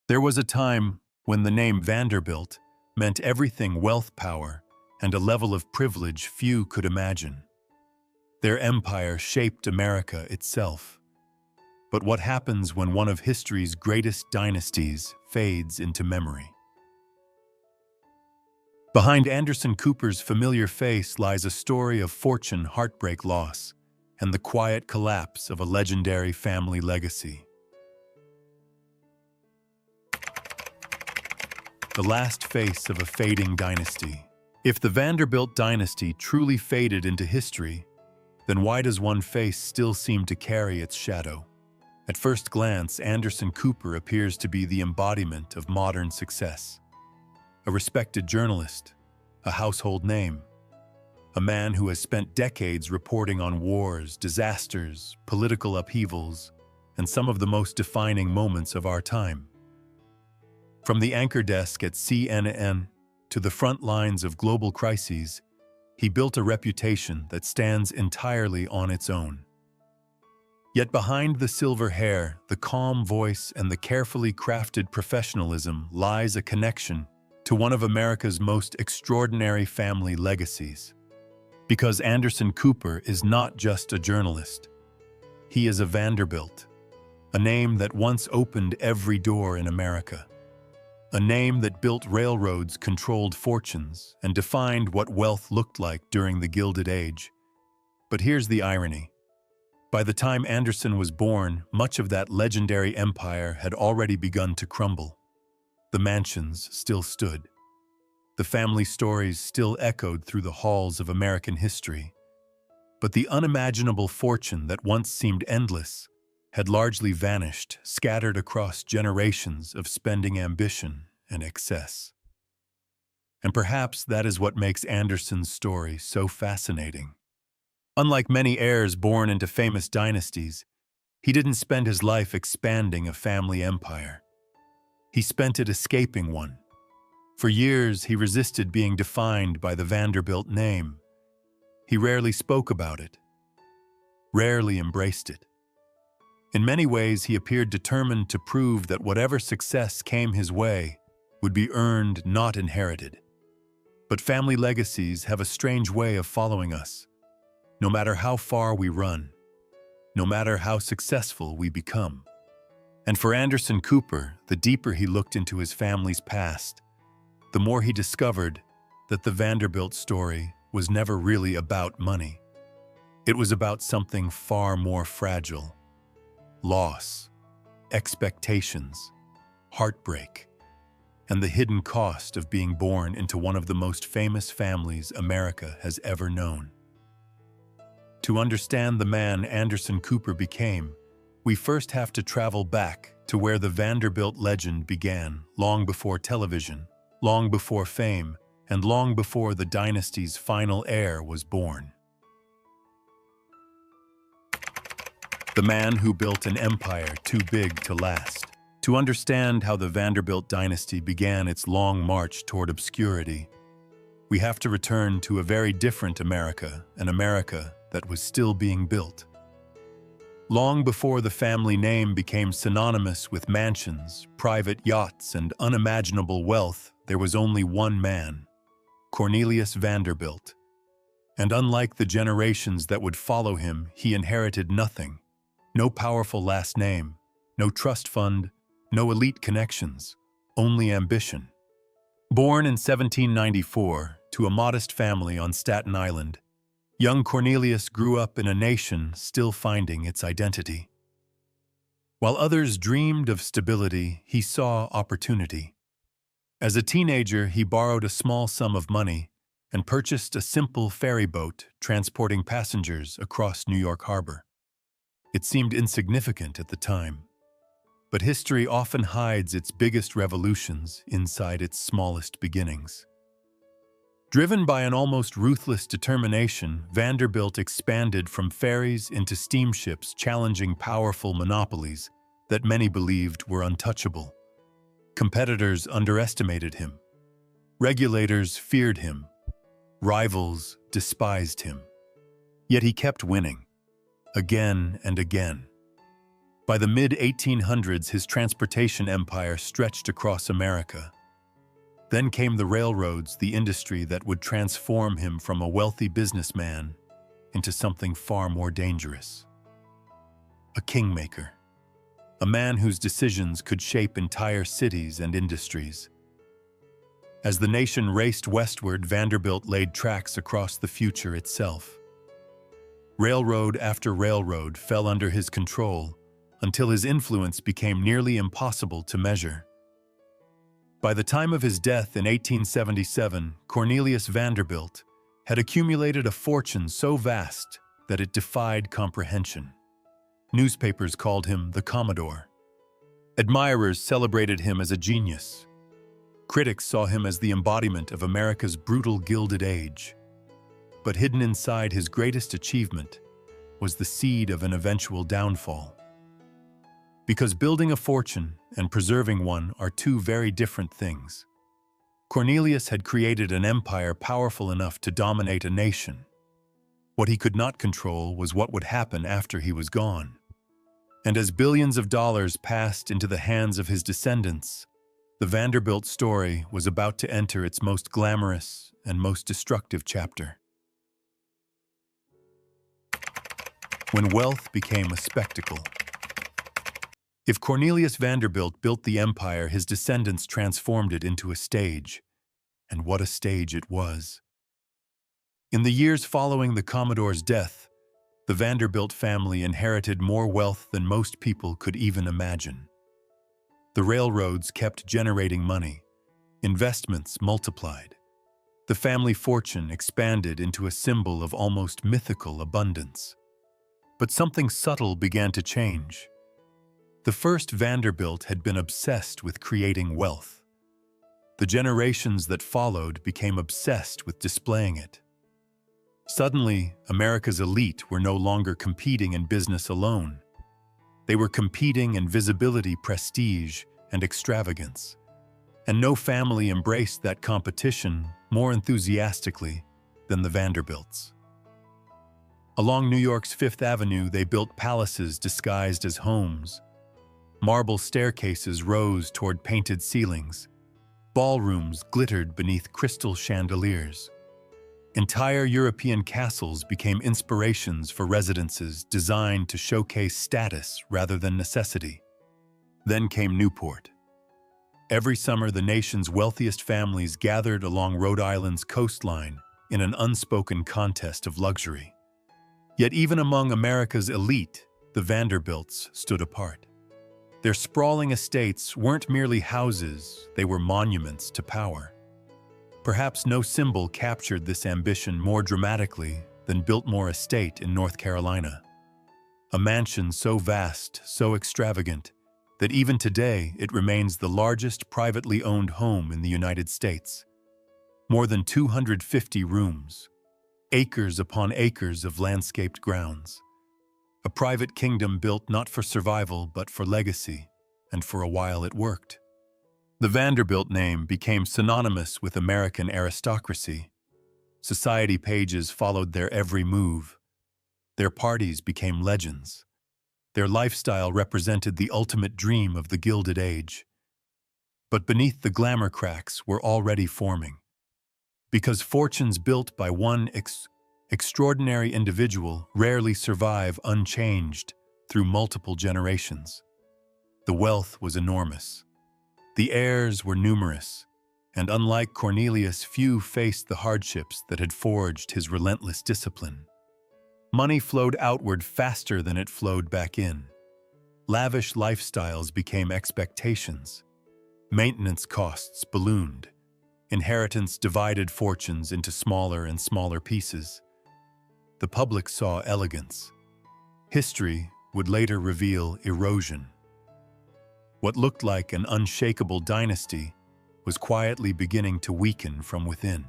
There was a time when the name Vanderbilt meant everything wealth, power, and a level of privilege few could imagine. Their empire shaped America itself. But what happens when one of history's greatest dynasties fades into memory? Behind Anderson Cooper's familiar face lies a story of fortune, heartbreak, loss, and the quiet collapse of a legendary family legacy. The last face of a fading dynasty. If the Vanderbilt dynasty truly faded into history, then why does one face still seem to carry its shadow? At first glance, Anderson Cooper appears to be the embodiment of modern success. A respected journalist, a household name, a man who has spent decades reporting on wars, disasters, political upheavals, and some of the most defining moments of our time. From the anchor desk at CNN to the front lines of global crises, he built a reputation that stands entirely on its own. Yet behind the silver hair, the calm voice, and the carefully crafted professionalism lies a connection to one of America's most extraordinary family legacies. Because Anderson Cooper is not just a journalist. He is a Vanderbilt, a name that once opened every door in America. A name that built railroads, controlled fortunes, and defined what wealth looked like during the Gilded Age. But here's the irony. By the time Anderson was born, much of that legendary empire had already begun to crumble. The mansions still stood. The family stories still echoed through the halls of American history. But the unimaginable fortune that once seemed endless had largely vanished, scattered across generations of spending ambition and excess. And perhaps that is what makes Anderson's story so fascinating. Unlike many heirs born into famous dynasties, he didn't spend his life expanding a family empire. He spent it escaping one. For years, he resisted being defined by the Vanderbilt name. He rarely spoke about it, rarely embraced it. In many ways, he appeared determined to prove that whatever success came his way would be earned, not inherited. But family legacies have a strange way of following us. No matter how far we run, no matter how successful we become. And for Anderson Cooper, the deeper he looked into his family's past, the more he discovered that the Vanderbilt story was never really about money. It was about something far more fragile. Loss, expectations, heartbreak, and the hidden cost of being born into one of the most famous families America has ever known. To understand the man Anderson Cooper became, we first have to travel back to where the Vanderbilt legend began, long before television, long before fame, and long before the dynasty's final heir was born. The man who built an empire too big to last. To understand how the Vanderbilt dynasty began its long march toward obscurity, we have to return to a very different America, an America that was still being built. Long before the family name became synonymous with mansions, private yachts, and unimaginable wealth, there was only one man, Cornelius Vanderbilt. And unlike the generations that would follow him, he inherited nothing. No powerful last name, no trust fund, no elite connections, only ambition. Born in 1794 to a modest family on Staten Island, young Cornelius grew up in a nation still finding its identity. While others dreamed of stability, he saw opportunity. As a teenager, he borrowed a small sum of money and purchased a simple ferry boat transporting passengers across New York Harbor. It seemed insignificant at the time, but history often hides its biggest revolutions inside its smallest beginnings. Driven by an almost ruthless determination, Vanderbilt expanded from ferries into steamships, challenging powerful monopolies that many believed were untouchable. Competitors underestimated him. Regulators feared him. Rivals despised him. Yet he kept winning, again and again. By the mid-1800s, his transportation empire stretched across America. Then came the railroads, the industry that would transform him from a wealthy businessman into something far more dangerous. A kingmaker. A man whose decisions could shape entire cities and industries. As the nation raced westward, Vanderbilt laid tracks across the future itself. Railroad after railroad fell under his control until his influence became nearly impossible to measure. By the time of his death in 1877, Cornelius Vanderbilt had accumulated a fortune so vast that it defied comprehension. Newspapers called him the Commodore. Admirers celebrated him as a genius. Critics saw him as the embodiment of America's brutal Gilded Age. But hidden inside his greatest achievement was the seed of an eventual downfall. Because building a fortune and preserving one are two very different things. Cornelius had created an empire powerful enough to dominate a nation. What he could not control was what would happen after he was gone. And as billions of dollars passed into the hands of his descendants, the Vanderbilt story was about to enter its most glamorous and most destructive chapter. When wealth became a spectacle. If Cornelius Vanderbilt built the empire, his descendants transformed it into a stage. And what a stage it was. In the years following the Commodore's death, the Vanderbilt family inherited more wealth than most people could even imagine. The railroads kept generating money. Investments multiplied. The family fortune expanded into a symbol of almost mythical abundance. But something subtle began to change. The first Vanderbilt had been obsessed with creating wealth. The generations that followed became obsessed with displaying it. Suddenly, America's elite were no longer competing in business alone. They were competing in visibility, prestige, and extravagance. And no family embraced that competition more enthusiastically than the Vanderbilts. Along New York's Fifth Avenue, they built palaces disguised as homes. Marble staircases rose toward painted ceilings. Ballrooms glittered beneath crystal chandeliers. Entire European castles became inspirations for residences designed to showcase status rather than necessity. Then came Newport. Every summer, the nation's wealthiest families gathered along Rhode Island's coastline in an unspoken contest of luxury. Yet even among America's elite, the Vanderbilts stood apart. Their sprawling estates weren't merely houses, they were monuments to power. Perhaps no symbol captured this ambition more dramatically than Biltmore Estate in North Carolina. A mansion so vast, so extravagant, that even today it remains the largest privately owned home in the United States. More than 250 rooms, acres upon acres of landscaped grounds. A private kingdom built not for survival but for legacy, and for a while it worked. The Vanderbilt name became synonymous with American aristocracy. Society pages followed their every move. Their parties became legends. Their lifestyle represented the ultimate dream of the Gilded Age. But beneath the glamour cracks were already forming. Because fortunes built by one extraordinary individual rarely survive unchanged through multiple generations. The wealth was enormous. The heirs were numerous, and unlike Cornelius, few faced the hardships that had forged his relentless discipline. Money flowed outward faster than it flowed back in. Lavish lifestyles became expectations. Maintenance costs ballooned. Inheritance divided fortunes into smaller and smaller pieces. The public saw elegance. History would later reveal erosion. What looked like an unshakable dynasty was quietly beginning to weaken from within.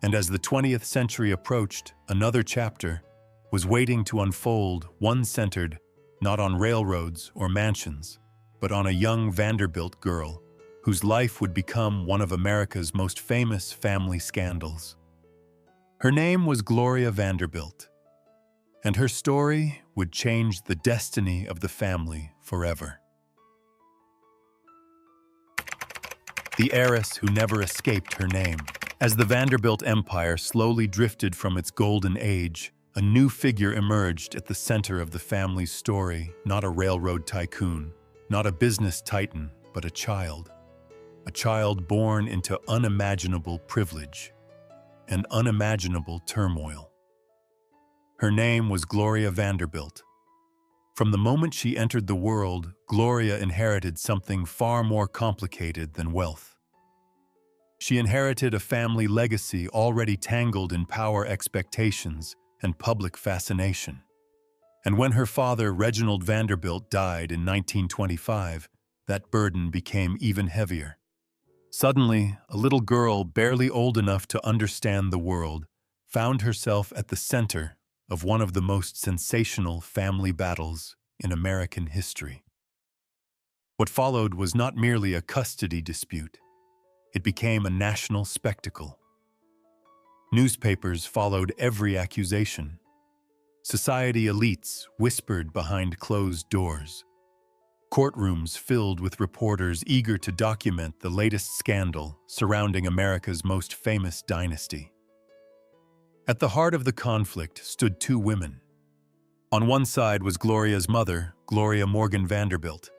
And as the 20th century approached, another chapter was waiting to unfold, one centered not on railroads or mansions, but on a young Vanderbilt girl whose life would become one of America's most famous family scandals. Her name was Gloria Vanderbilt, and her story would change the destiny of the family forever. The heiress who never escaped her name. As the Vanderbilt empire slowly drifted from its golden age, a new figure emerged at the center of the family's story, not a railroad tycoon, not a business titan, but a child. A child born into unimaginable privilege and unimaginable turmoil. Her name was Gloria Vanderbilt. From the moment she entered the world, Gloria inherited something far more complicated than wealth. She inherited a family legacy already tangled in power expectations and public fascination. And when her father, Reginald Vanderbilt, died in 1925, that burden became even heavier. Suddenly, a little girl barely old enough to understand the world found herself at the center of one of the most sensational family battles in American history. What followed was not merely a custody dispute. It became a national spectacle. Newspapers followed every accusation. Society elites whispered behind closed doors. Courtrooms filled with reporters eager to document the latest scandal surrounding America's most famous dynasty. At the heart of the conflict stood two women. On one side was Gloria's mother, Gloria Morgan Vanderbilt,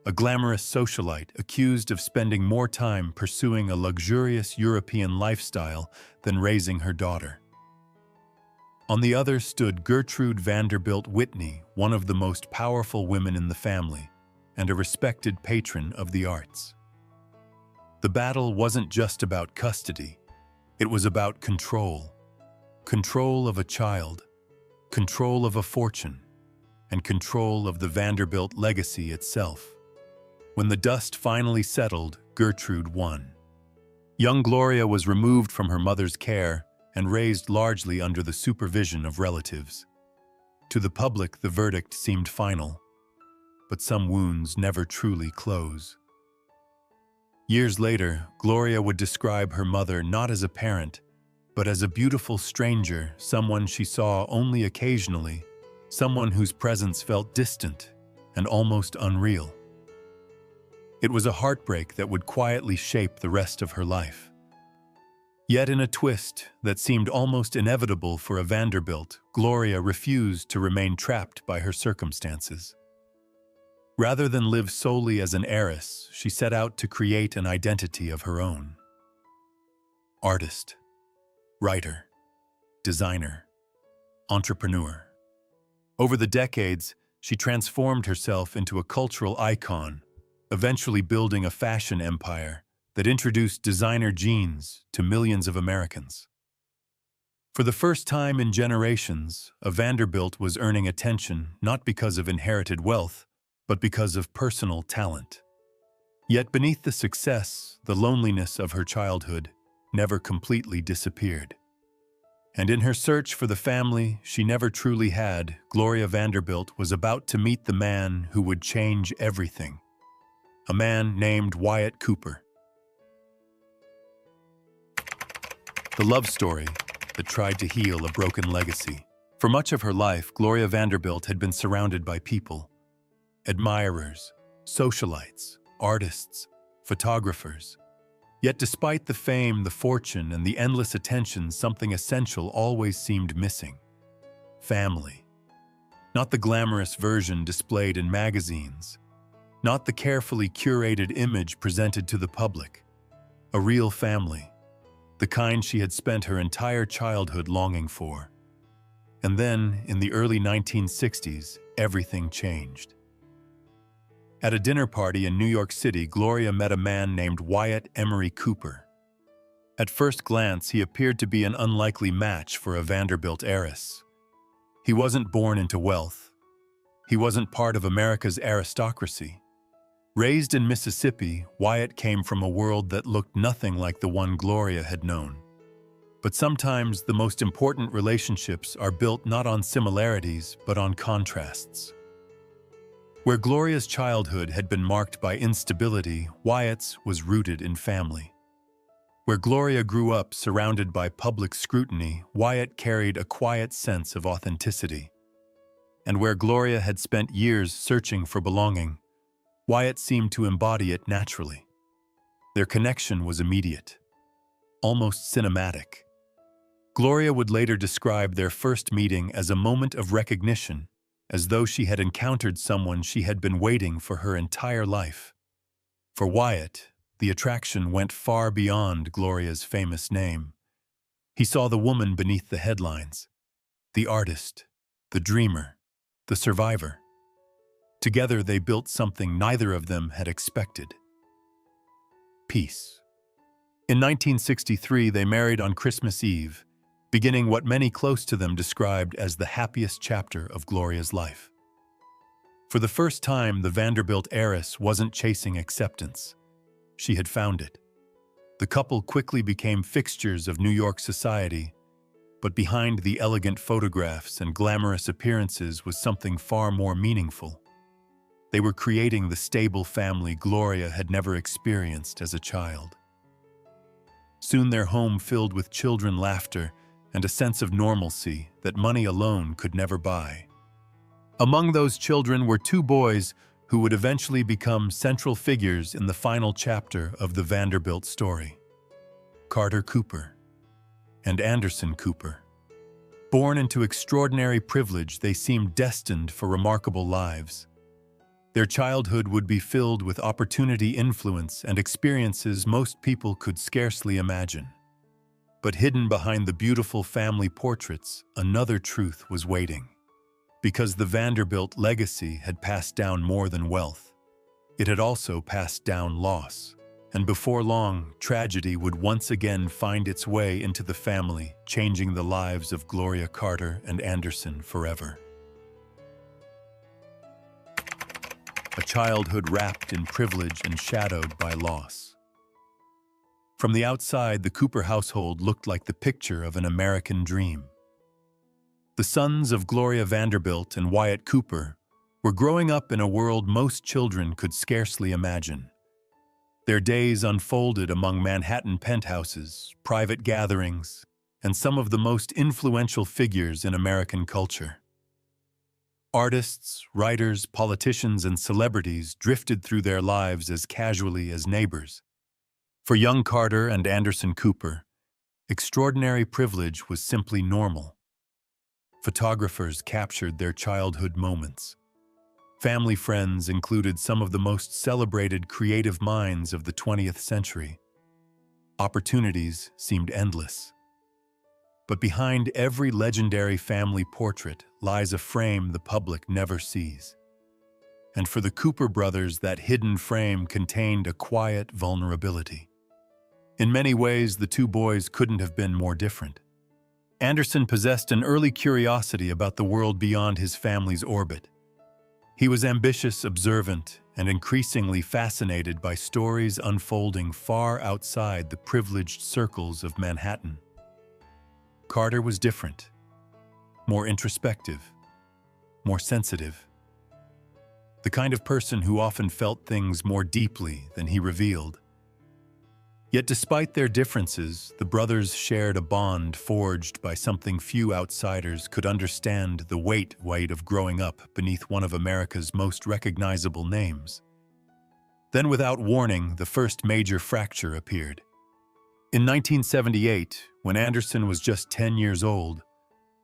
a glamorous socialite accused of spending more time pursuing a luxurious European lifestyle than raising her daughter. On the other stood Gertrude Vanderbilt Whitney, one of the most powerful women in the family, and a respected patron of the arts. The battle wasn't just about custody. It was about control. Control of a child, control of a fortune, and control of the Vanderbilt legacy itself. When the dust finally settled, Gertrude won. Young Gloria was removed from her mother's care and raised largely under the supervision of relatives. To the public, the verdict seemed final, but some wounds never truly close. Years later, Gloria would describe her mother not as a parent, but as a beautiful stranger, someone she saw only occasionally, someone whose presence felt distant and almost unreal. It was a heartbreak that would quietly shape the rest of her life. Yet in a twist that seemed almost inevitable for a Vanderbilt, Gloria refused to remain trapped by her circumstances. Rather than live solely as an heiress, she set out to create an identity of her own. Artist, writer, designer, entrepreneur. Over the decades, she transformed herself into a cultural icon, eventually building a fashion empire that introduced designer jeans to millions of Americans. For the first time in generations, a Vanderbilt was earning attention not because of inherited wealth, but because of personal talent. Yet beneath the success, the loneliness of her childhood never completely disappeared. And in her search for the family she never truly had, Gloria Vanderbilt was about to meet the man who would change everything. A man named Wyatt Cooper. The love story that tried to heal a broken legacy. For much of her life, Gloria Vanderbilt had been surrounded by people. Admirers, socialites, artists, photographers. Yet despite the fame, the fortune, and the endless attention, something essential always seemed missing. Family. Not the glamorous version displayed in magazines. Not the carefully curated image presented to the public. A real family. The kind she had spent her entire childhood longing for. And then, in the early 1960s, everything changed. At a dinner party in New York City, Gloria met a man named Wyatt Emery Cooper. At first glance, he appeared to be an unlikely match for a Vanderbilt heiress. He wasn't born into wealth. He wasn't part of America's aristocracy. Raised in Mississippi, Wyatt came from a world that looked nothing like the one Gloria had known. But sometimes the most important relationships are built not on similarities, but on contrasts. Where Gloria's childhood had been marked by instability, Wyatt's was rooted in family. Where Gloria grew up surrounded by public scrutiny, Wyatt carried a quiet sense of authenticity. and where Gloria had spent years searching for belonging, Wyatt seemed to embody it naturally. Their connection was immediate, almost cinematic. Gloria would later describe their first meeting as a moment of recognition, as though she had encountered someone she had been waiting for her entire life. For Wyatt, the attraction went far beyond Gloria's famous name. He saw the woman beneath the headlines, the artist, the dreamer, the survivor. Together they built something neither of them had expected: peace. In 1963, they married on Christmas Eve, beginning what many close to them described as the happiest chapter of Gloria's life. For the first time, the Vanderbilt heiress wasn't chasing acceptance. She had found it. The couple quickly became fixtures of New York society, but behind the elegant photographs and glamorous appearances was something far more meaningful. They were creating the stable family Gloria had never experienced as a child. Soon their home filled with children, laughter, and a sense of normalcy that money alone could never buy. Among those children were two boys who would eventually become central figures in the final chapter of the Vanderbilt story: Carter Cooper and Anderson Cooper. Born into extraordinary privilege, they seemed destined for remarkable lives. Their childhood would be filled with opportunity, influence, and experiences most people could scarcely imagine. But hidden behind the beautiful family portraits, another truth was waiting. Because the Vanderbilt legacy had passed down more than wealth, it had also passed down loss. And before long, tragedy would once again find its way into the family, changing the lives of Gloria Carter and Anderson forever. A childhood wrapped in privilege and shadowed by loss. From the outside, the Cooper household looked like the picture of an American dream. The sons of Gloria Vanderbilt and Wyatt Cooper were growing up in a world most children could scarcely imagine. Their days unfolded among Manhattan penthouses, private gatherings, and some of the most influential figures in American culture. Artists, writers, politicians, and celebrities drifted through their lives as casually as neighbors. For young Carter and Anderson Cooper, extraordinary privilege was simply normal. Photographers captured their childhood moments. Family friends included some of the most celebrated creative minds of the 20th century. Opportunities seemed endless. But behind every legendary family portrait lies a frame the public never sees. And for the Cooper brothers, that hidden frame contained a quiet vulnerability. In many ways, the two boys couldn't have been more different. Anderson possessed an early curiosity about the world beyond his family's orbit. He was ambitious, observant, and increasingly fascinated by stories unfolding far outside the privileged circles of Manhattan. Carter was different, more introspective, more sensitive. The kind of person who often felt things more deeply than he revealed. Yet despite their differences, the brothers shared a bond forged by something few outsiders could understand: the weight of growing up beneath one of America's most recognizable names. Then, without warning, the first major fracture appeared. In 1978, when Anderson was just 10 years old,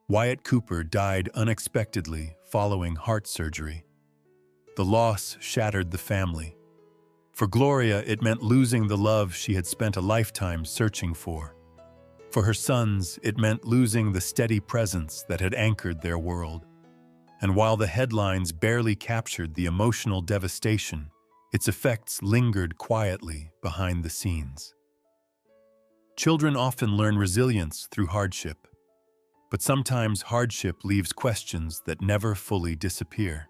Wyatt Cooper died unexpectedly following heart surgery. The loss shattered the family. For Gloria, it meant losing the love she had spent a lifetime searching for. For her sons, it meant losing the steady presence that had anchored their world. And while the headlines barely captured the emotional devastation, its effects lingered quietly behind the scenes. Children often learn resilience through hardship, but sometimes hardship leaves questions that never fully disappear.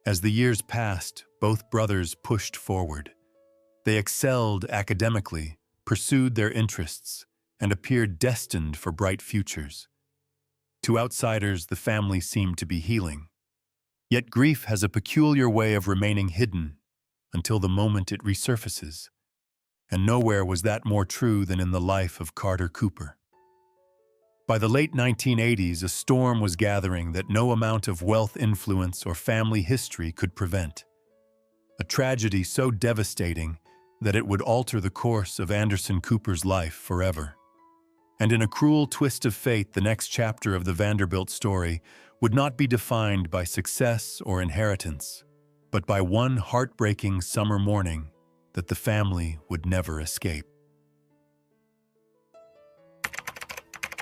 As the years passed, both brothers pushed forward. They excelled academically, pursued their interests, and appeared destined for bright futures. To outsiders, the family seemed to be healing. Yet grief has a peculiar way of remaining hidden until the moment it resurfaces. And nowhere was that more true than in the life of Carter Cooper. By the late 1980s, a storm was gathering that no amount of wealth, influence, or family history could prevent. A tragedy so devastating that it would alter the course of Anderson Cooper's life forever. And in a cruel twist of fate, the next chapter of the Vanderbilt story would not be defined by success or inheritance, but by one heartbreaking summer morning that the family would never escape.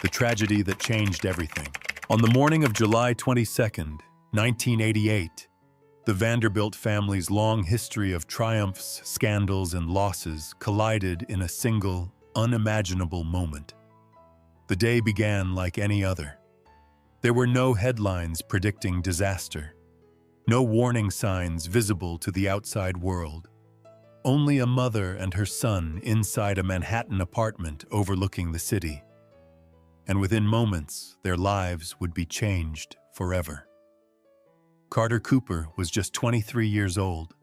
The tragedy that changed everything. On the morning of July 22nd, 1988, the Vanderbilt family's long history of triumphs, scandals, and losses collided in a single, unimaginable moment. The day began like any other. There were no headlines predicting disaster, no warning signs visible to the outside world, only a mother and her son inside a Manhattan apartment overlooking the city. And within moments, their lives would be changed forever. Carter Cooper was just 23 years old,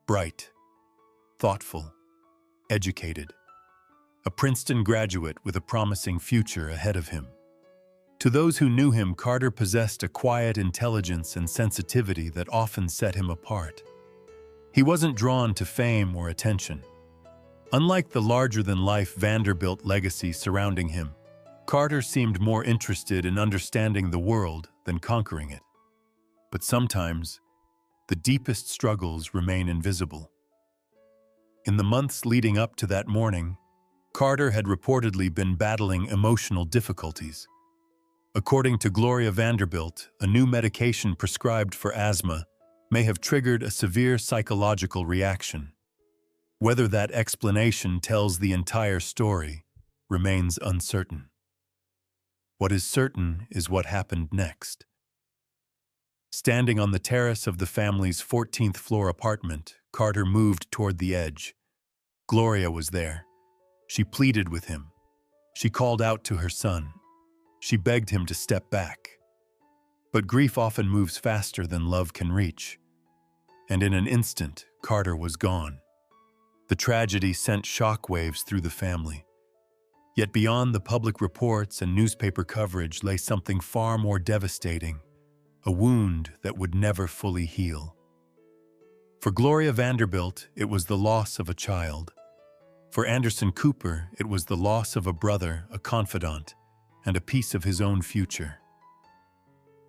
bright, thoughtful, educated, a Princeton graduate with a promising future ahead of him. To those who knew him, Carter possessed a quiet intelligence and sensitivity that often set him apart. He wasn't drawn to fame or attention. Unlike the larger-than-life Vanderbilt legacy surrounding him, Carter seemed more interested in understanding the world than conquering it. But sometimes, the deepest struggles remain invisible. In the months leading up to that morning, Carter had reportedly been battling emotional difficulties. According to Gloria Vanderbilt, a new medication prescribed for asthma may have triggered a severe psychological reaction. Whether that explanation tells the entire story remains uncertain. What is certain is what happened next. Standing on the terrace of the family's 14th floor apartment, Carter moved toward the edge. Gloria was there. She pleaded with him. She called out to her son. She begged him to step back. But grief often moves faster than love can reach. And in an instant, Carter was gone. The tragedy sent shockwaves through the family. Yet beyond the public reports and newspaper coverage lay something far more devastating, a wound that would never fully heal. For Gloria Vanderbilt, it was the loss of a child. For Anderson Cooper, it was the loss of a brother, a confidant, and a piece of his own future.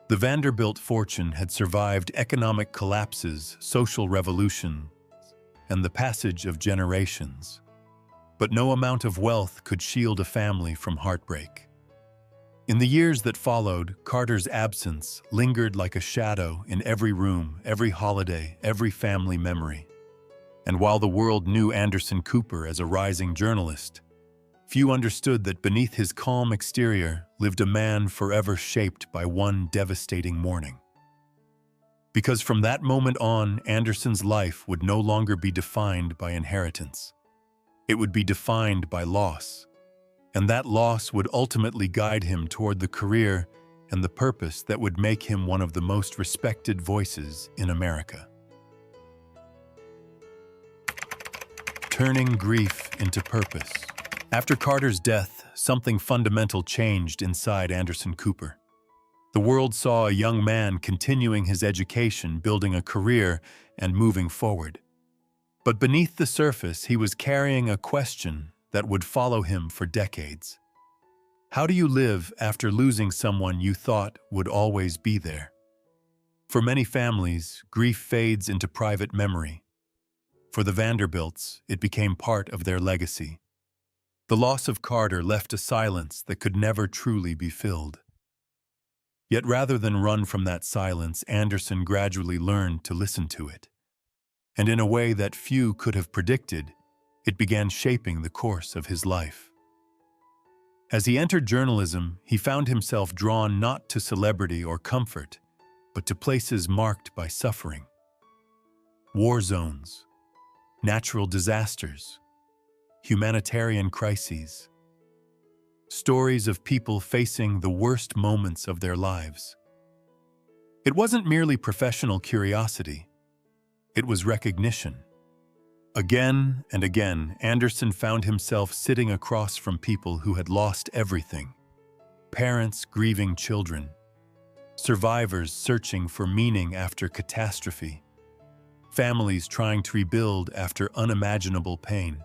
The Vanderbilt fortune had survived economic collapses, social revolutions, and the passage of generations. But no amount of wealth could shield a family from heartbreak. In the years that followed, Carter's absence lingered like a shadow in every room, every holiday, every family memory. And while the world knew Anderson Cooper as a rising journalist, few understood that beneath his calm exterior lived a man forever shaped by one devastating morning. Because from that moment on, Anderson's life would no longer be defined by inheritance. It would be defined by loss, and that loss would ultimately guide him toward the career and the purpose that would make him one of the most respected voices in America. Turning grief into purpose. After Carter's death, something fundamental changed inside Anderson Cooper. The world saw a young man continuing his education, building a career, and moving forward. But beneath the surface, he was carrying a question that would follow him for decades. How do you live after losing someone you thought would always be there? For many families, grief fades into private memory. For the Vanderbilts, it became part of their legacy. The loss of Carter left a silence that could never truly be filled. Yet rather than run from that silence, Anderson gradually learned to listen to it. And in a way that few could have predicted, it began shaping the course of his life. As he entered journalism, he found himself drawn not to celebrity or comfort, but to places marked by suffering. War zones, natural disasters, humanitarian crises. Stories of people facing the worst moments of their lives. It wasn't merely professional curiosity. It was recognition. Again and again, Anderson found himself sitting across from people who had lost everything. parents grieving children, survivors searching for meaning after catastrophe, families trying to rebuild after unimaginable pain.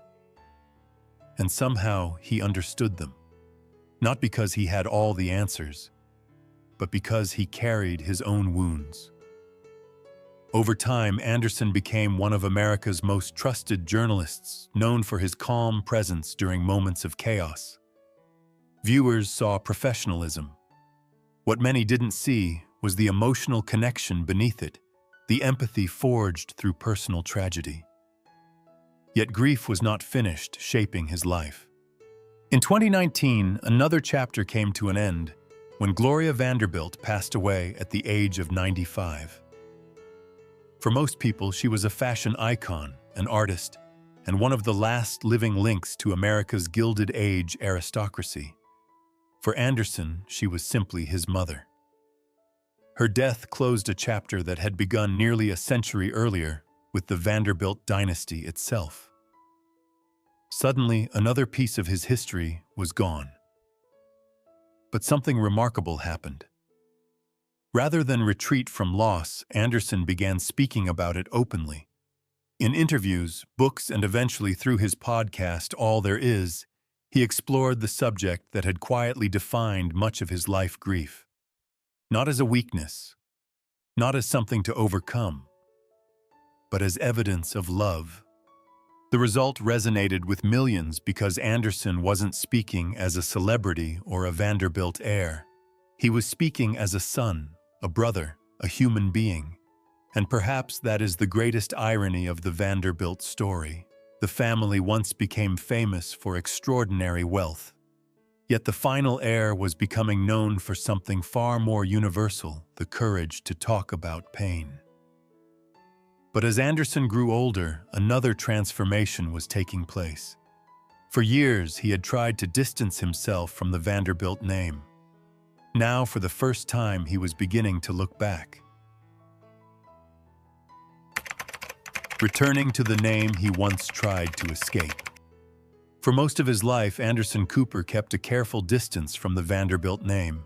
And somehow he understood them, not because he had all the answers, but because he carried his own wounds. Over time, Anderson became one of America's most trusted journalists, known for his calm presence during moments of chaos. Viewers saw professionalism. What many didn't see was the emotional connection beneath it, the empathy forged through personal tragedy. Yet grief was not finished shaping his life. In 2019, another chapter came to an end when Gloria Vanderbilt passed away at the age of 95. For most people, she was a fashion icon, an artist, and one of the last living links to America's Gilded Age aristocracy. For Anderson, she was simply his mother. Her death closed a chapter that had begun nearly a century earlier with the Vanderbilt dynasty itself. Suddenly, another piece of his history was gone. But something remarkable happened. Rather than retreat from loss, Anderson began speaking about it openly. In interviews, books, and eventually through his podcast, All There Is, he explored the subject that had quietly defined much of his life grief. Not as a weakness, not as something to overcome, but as evidence of love. The result resonated with millions because Anderson wasn't speaking as a celebrity or a Vanderbilt heir. He was speaking as a son, a brother, a human being. And perhaps that is the greatest irony of the Vanderbilt story. The family once became famous for extraordinary wealth. Yet the final heir was becoming known for something far more universal, the courage to talk about pain. But as Anderson grew older, another transformation was taking place. For years, he had tried to distance himself from the Vanderbilt name. Now, for the first time, he was beginning to look back. Returning to the name he once tried to escape. For most of his life, Anderson Cooper kept a careful distance from the Vanderbilt name.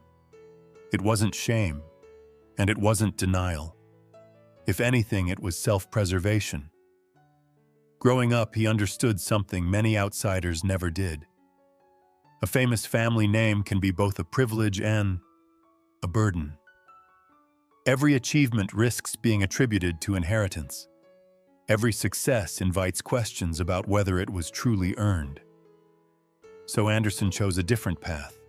It wasn't shame, and it wasn't denial. If anything, it was self-preservation. Growing up, he understood something many outsiders never did. A famous family name can be both a privilege and a burden. Every achievement risks being attributed to inheritance. Every success invites questions about whether it was truly earned. So Anderson chose a different path.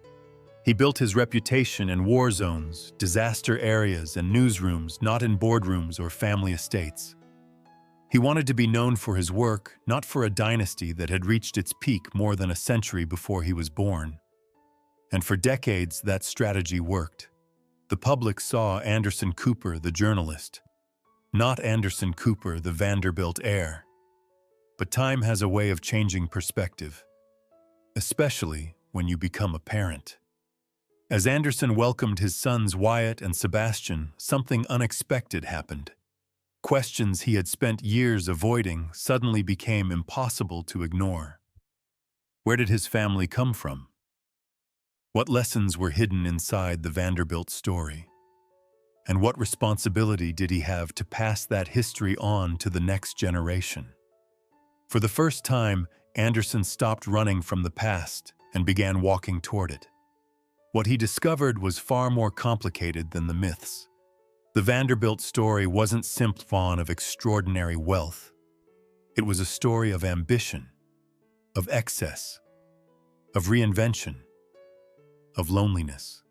He built his reputation in war zones, disaster areas, and newsrooms, not in boardrooms or family estates. He wanted to be known for his work, not for a dynasty that had reached its peak more than a century before he was born. And for decades, that strategy worked. The public saw Anderson Cooper, the journalist, not Anderson Cooper, the Vanderbilt heir. But time has a way of changing perspective, especially when you become a parent. As Anderson welcomed his sons Wyatt and Sebastian, something unexpected happened. Questions he had spent years avoiding suddenly became impossible to ignore. Where did his family come from? What lessons were hidden inside the Vanderbilt story? And what responsibility did he have to pass that history on to the next generation? For the first time, Anderson stopped running from the past and began walking toward it. What he discovered was far more complicated than the myths. The Vanderbilt story wasn't simply one of extraordinary wealth. It was a story of ambition, of excess, of reinvention, of loneliness,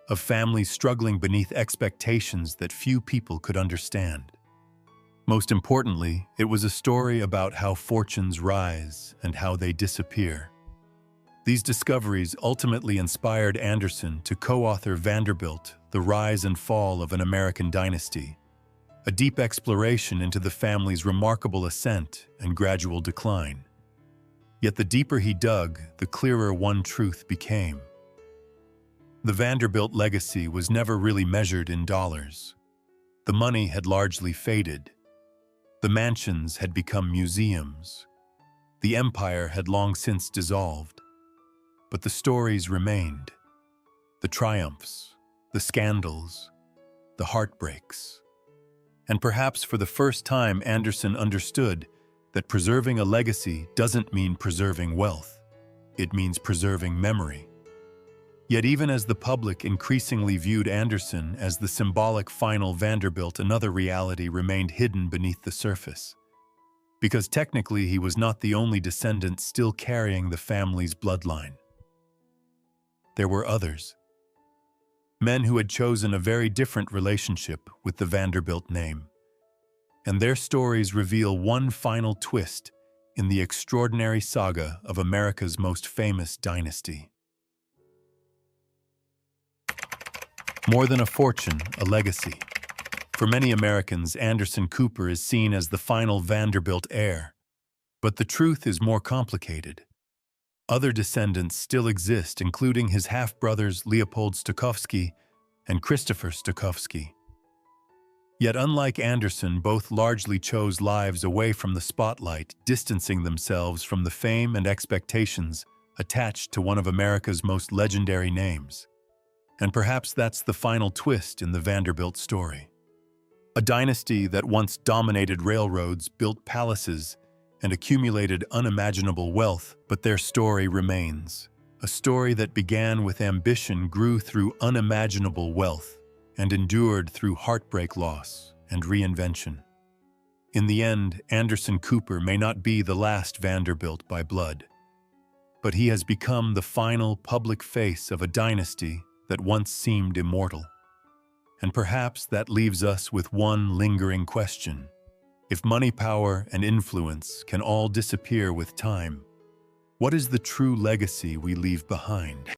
of families struggling beneath expectations that few people could understand. Most importantly, it was a story about how fortunes rise and how they disappear. These discoveries ultimately inspired Anderson to co-author Vanderbilt, The Rise and Fall of an American Dynasty, a deep exploration into the family's remarkable ascent and gradual decline. Yet the deeper he dug, the clearer one truth became. The Vanderbilt legacy was never really measured in dollars. The money had largely faded. The mansions had become museums. The empire had long since dissolved. But the stories remained. the triumphs, the scandals, the heartbreaks. And perhaps for the first time, Anderson understood that preserving a legacy doesn't mean preserving wealth. It means preserving memory. Yet even as the public increasingly viewed Anderson as the symbolic final Vanderbilt, another reality remained hidden beneath the surface. Because technically he was not the only descendant still carrying the family's bloodline. There were others. Men who had chosen a very different relationship with the Vanderbilt name. And their stories reveal one final twist in the extraordinary saga of America's most famous dynasty. More than a fortune, a legacy. For many Americans, Anderson Cooper is seen as the final Vanderbilt heir. But the truth is more complicated. Other descendants still exist, including his half-brothers Leopold Stokowski and Christopher Stokowski. Yet unlike Anderson, both largely chose lives away from the spotlight, distancing themselves from the fame and expectations attached to one of America's most legendary names. And perhaps that's the final twist in the Vanderbilt story. A dynasty that once dominated railroads, built palaces, and accumulated unimaginable wealth, but their story remains. A story that began with ambition, grew through unimaginable wealth, and endured through heartbreak, loss, and reinvention. In the end, Anderson Cooper may not be the last Vanderbilt by blood, but he has become the final public face of a dynasty that once seemed immortal. And perhaps that leaves us with one lingering question. If money, power, and influence can all disappear with time, what is the true legacy we leave behind?